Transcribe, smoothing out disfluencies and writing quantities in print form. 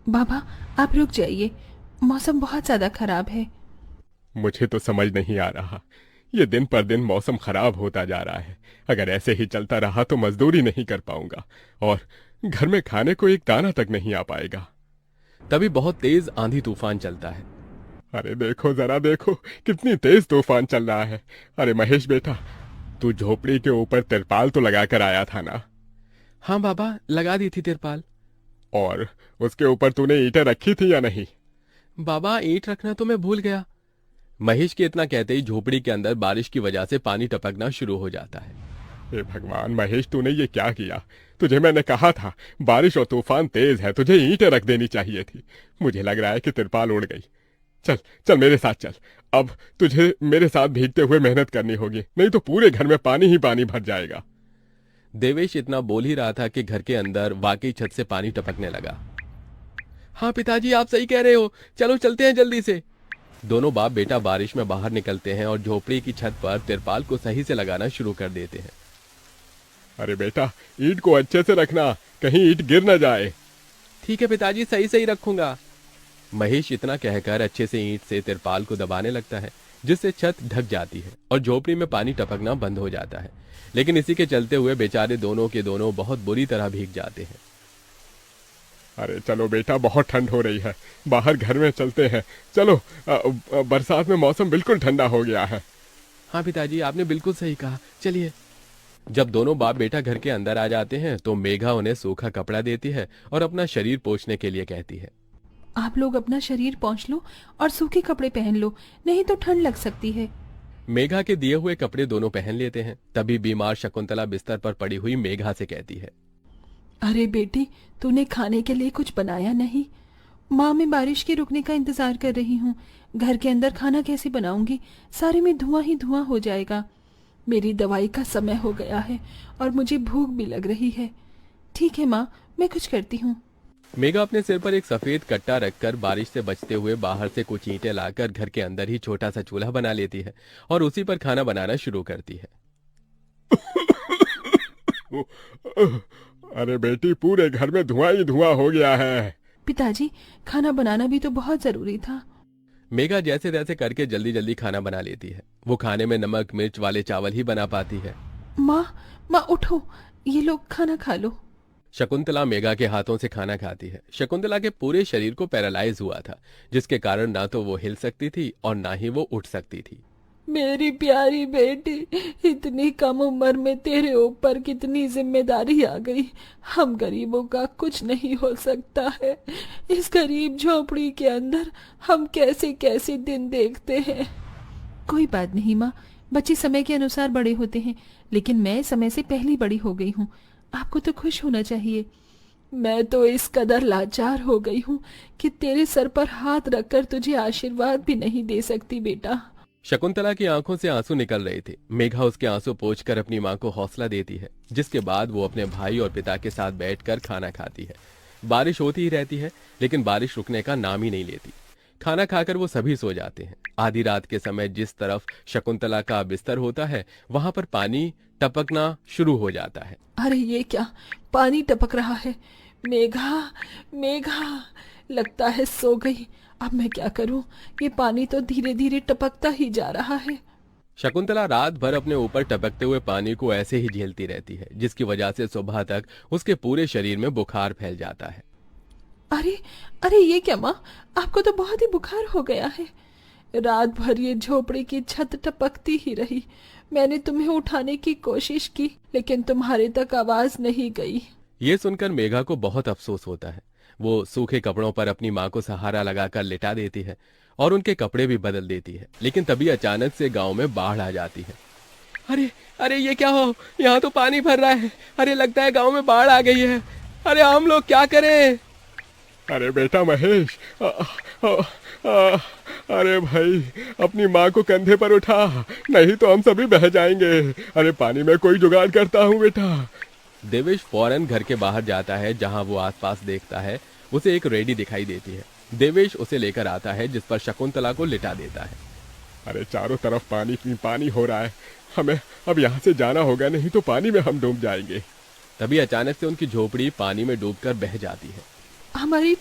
बाबा, आप रुक जाइए, मौसम बहुत ज्यादा खराब है। मुझे तो समझ नहीं आ रहा। ये दिन पर दिन मौसम खराब होता जा रहा है। अगर ऐसे ही चलता रहा तो मजदूरी नहीं कर पाऊंगा और घर में खाने को एक दाना तक नहीं आ पाएगा। तभी बहुत तेज आंधी तूफान चलता है। अरे देखो जरा देखो, कितनी तेज तूफान चल रहा है। अरे महेश बेटा, तू झोपड़ी के ऊपर तिरपाल तो लगा कर आया था ना? हाँ बाबा, लगा दी थी तिरपाल। और उसके ऊपर तूने ईंटें रखी थी या नहीं? बाबा, ईंट रखना तो मैं भूल गया। महेश के इतना कहते ही झोपड़ी के अंदर बारिश की वजह से पानी टपकना शुरू हो जाता है। हे भगवान महेश, तूने ये क्या किया? तुझे मैंने कहा था बारिश और तूफान तेज है, तुझे ईंटें रख देनी चाहिए थी। मुझे लग रहा है कि तिरपाल उड़ गई। चल चल मेरे साथ चल। अब तुझे मेरे साथ भीगते हुए मेहनत करनी होगी, नहीं तो पूरे घर में पानी ही पानी भर जाएगा। देवेश इतना बोल ही रहा था कि घर के अंदर वाकई छत से पानी टपकने लगा। हाँ पिताजी, आप सही कह रहे हो, चलो चलते हैं जल्दी से। दोनों बाप बेटा बारिश में बाहर निकलते हैं और झोपड़ी की छत पर तिरपाल को सही से लगाना शुरू कर देते हैं। अरे बेटा, ईंट को अच्छे से रखना, कहीं ईंट गिर न जाए। ठीक है पिताजी, सही सही रखूंगा। महेश इतना कहकर अच्छे से ईंट से तिरपाल को दबाने लगता है, जिससे छत ढक जाती है और झोपड़ी में पानी टपकना बंद हो जाता है। लेकिन इसी के चलते हुए बेचारे दोनों के दोनों बहुत बुरी तरह भीग जाते हैं। अरे चलो बेटा, बहुत ठंड हो रही है, बाहर घर में चलते हैं। चलो, बरसात में मौसम बिल्कुल ठंडा हो गया है। हाँ पिताजी, आपने बिल्कुल सही कहा, चलिए। जब दोनों बाप बेटा घर के अंदर आ जाते हैं तो मेघा उन्हें सूखा कपड़ा देती है और अपना शरीर पोंछने के लिए कहती है। आप लोग अपना शरीर पोंछ लो और सूखे कपड़े पहन लो, नहीं तो ठंड लग सकती है। मेघा के दिए हुए कपड़े दोनों पहन लेते हैं। तभी बीमार शकुंतला बिस्तर पर पड़ी हुई मेघा से कहती है। अरे बेटी, तूने खाने के लिए कुछ बनाया नहीं? माँ, मैं बारिश के रुकने का इंतजार कर रही हूँ। घर के अंदर खाना कैसे बनाऊंगी? सारे में धुआं ही धुआं हो जाएगा। मेरी दवाई का समय हो गया है और मुझे भूख भी लग रही है। ठीक है माँ, मैं कुछ करती हूँ। मेघा अपने सिर पर एक सफेद कट्टा रखकर बारिश से बचते हुए बाहर से कुछ ईंटें लाकर घर के अंदर ही छोटा सा चूल्हा बना लेती है और उसी पर खाना बनाना शुरू करती है। अरे बेटी, पूरे घर में धुआं ही धुआं हो गया है। पिताजी, खाना बनाना भी तो बहुत जरूरी था। मेघा जैसे तैसे करके जल्दी जल्दी खाना बना लेती है। वो खाने में नमक मिर्च वाले चावल ही बना पाती है। माँ, माँ उठो, ये लोग खाना खा लो। शकुंतला मेघा के हाथों से खाना खाती है। शकुंतला के पूरे शरीर को पैरालाइज हुआ था, जिसके कारण ना तो वो हिल सकती थी और ना ही वो उठ सकती थी। मेरी प्यारी बेटी, इतनी कम उम्र में तेरे ऊपर कितनी जिम्मेदारी आ गई। हम गरीबों का कुछ नहीं हो सकता है। इस गरीब झोपड़ी के अंदर हम कैसे कैसे दिन देखते हैं। कोई बात नहीं माँ, बच्चे समय के अनुसार बड़े होते हैं, लेकिन मैं समय से पहले बड़ी हो गई हूँ। आपको तो खुश होना चाहिए। मैं तो इस कदर लाचार हो गई हूँ कि तेरे सर पर हाथ रखकर तुझे आशीर्वाद भी नहीं दे सकती बेटा। शकुंतला की आंखों से आंसू निकल रहे थे। मेघा उसके आंसू पोंछकर अपनी मां को हौसला देती है, जिसके बाद वो अपने भाई और पिता के साथ बैठकर खाना खाती है। बारिश होती ही रहती है, लेकिन बारिश रुकने का नाम ही नहीं लेती। खाना खाकर वो सभी सो जाते हैं। आधी रात के समय जिस तरफ शकुंतला का बिस्तर होता है, वहां पर पानी टपकना शुरू हो जाता है। अरे ये क्या, पानी टपक रहा है। मेघा, मेघा, लगता है सो गई। अब मैं क्या करूं? ये पानी तो धीरे धीरे टपकता ही जा रहा है। शकुंतला रात भर अपने ऊपर टपकते हुए पानी को ऐसे ही झेलती रहती है, जिसकी वजह से सुबह तक उसके पूरे शरीर में बुखार फैल जाता है। अरे, अरे ये क्या माँ, आपको तो बहुत ही बुखार हो गया है। रात भर ये झोपड़ी की छत टपकती ही रही। मैंने तुम्हें उठाने की कोशिश की, लेकिन तुम्हारे तक आवाज नहीं गई। ये सुनकर मेघा को बहुत अफसोस होता है। वो सूखे कपड़ों पर अपनी मां को सहारा लगाकर लिटा देती है और उनके कपड़े भी बदल देती है। लेकिन तभी अचानक से गांव में बाढ़ आ जाती है। अरे अरे ये क्या हो, यहाँ तो पानी भर रहा है। अरे लगता है गांव में बाढ़ आ गई है। अरे हम लोग क्या करें? अरे बेटा महेश, अरे भाई, अपनी माँ को कंधे पर उठा, नहीं तो हम सभी बह जाएंगे। अरे पानी में कोई जुगाड़ करता हूँ बेटा। देवेश फौरन घर के बाहर जाता है। जहां वो आसपास देखता है, उसे एक रेडी दिखाई देती है। देवेश उसे लेकर आता है, जिस पर शकुंतला को लिटा देता है। अरे चारों तरफ पानी ही पानी हो रहा है, हमें अब यहाँ से जाना होगा, नहीं तो पानी में हम डूब जाएंगे। तभी अचानक से उनकी झोपड़ी पानी में डूबकर बह जाती है। हमारी